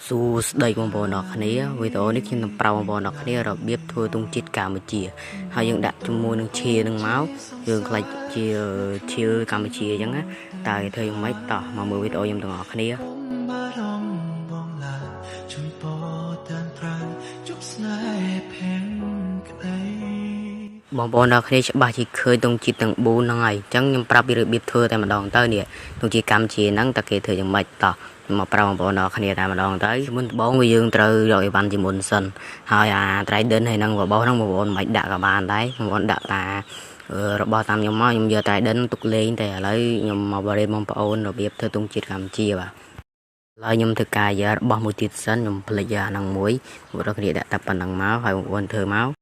សួស្តីបងប្អូនអរគ្នាវីដេអូនេះខ្ញុំនឹងប្រាប់បងប្អូនអរគ្នារបៀបធ្វើទង់ជាតិកម្ពុជាហើយយើងដាក់ជាមួយនឹងឈានឹងមកយើងខ្លាចជាឈាកម្ពុជាអញ្ចឹងណាតើធ្វើយ៉ាងម៉េចតោះមកមើលវីដេអូខ្ញុំទាំងអស់គ្នាបងប្អូនអរគ្នាច្បាស់ជាឃើញទង់ជាតិទាំង4ហ្នឹងហើយអញ្ចឹងខ្ញុំប្រាប់ពីរបៀបធ្វើតែម្ដងទៅនេះទង់ជាតិកម្ពុជាហ្នឹងតើគេធ្វើយ៉ាងម៉េចតោះមកប្រាប់បងប្អូនអរគ្នាតែម្ដងទៅមុនដំបូងគឺយើងត្រូវយកអីវ៉ាន់ជាមុនសិនហើយអា Trident ហើយនឹងរបស់ហ្នឹងបងប្អូនមិនដាក់ក៏បានដែរបងប្អូនដាក់តារបស់តាមខ្ញុំមកខ្ញុំយក Trident ទុកលេងតែឥឡូវខ្ញុំមកបរិយាបងប្អូនរបៀបធ្វើទង់ជាតិកម្ពុជាបាទឥឡូវខ្ញុំធ្វើការយករបស់មួយទៀតសិនខ្ញុំផ្លេចអាហ្នឹងមួយបងប្អូនគ្នាដាក់តែប៉ុណ្្នឹងមកហើយបងប្អូនធ្វើមក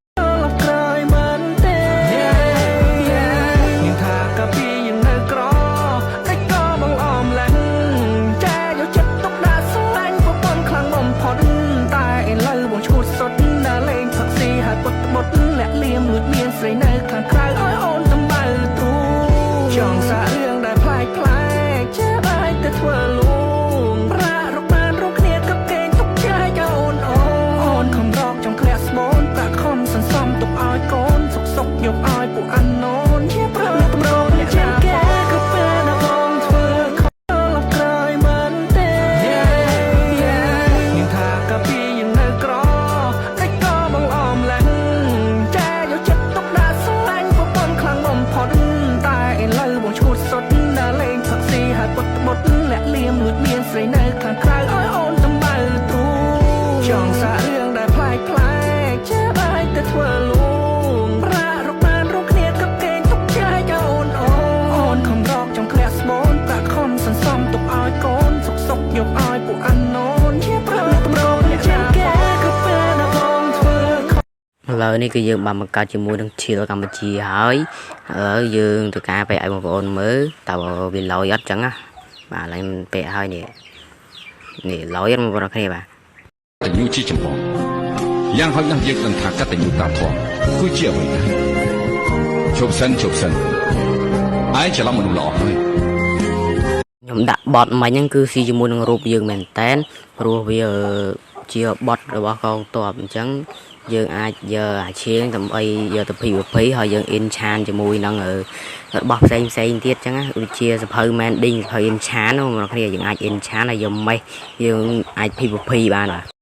ឥឡូវនេះគឺយើងបានបង្កើតជាមួយនឹងឈៀលកម្ពុជាហើយយើងធ្វើការបែកឲ្យបងប្អូនមើលតើវាឡយអត់ចឹងណាបាទឥឡូវបែកហើយនេះឡយអត់បងប្អូនគ្នាបាទញូជាចំហយ៉ាងហោចណាស់យើងដឹងថាកតញ្ញូតាធម៌គឺជាអ្វីដែរជប់សិនឯងច្រឡំមនុស្សល្អហើយខ្ញុំដាក់បតមិញហ្នឹងគឺស៊ីជាមួយនឹងរូបយើងមែនតែនព្រោះវាជាបតរបស់កងទ័ពអញ្ចឹងយើងអាចយកអាឈៀងដើម្បីយកទៅ PVP ហើយយើង enchant ជាមួយនឹងរបស់ផ្សេងទៀតអញ្ចឹងណាដូចជាសភៅ mending សភៅ enchant បងប្អូនគ្នាយើងអាច enchant ហើយយកមេសយើងអាច PVP បានបាទ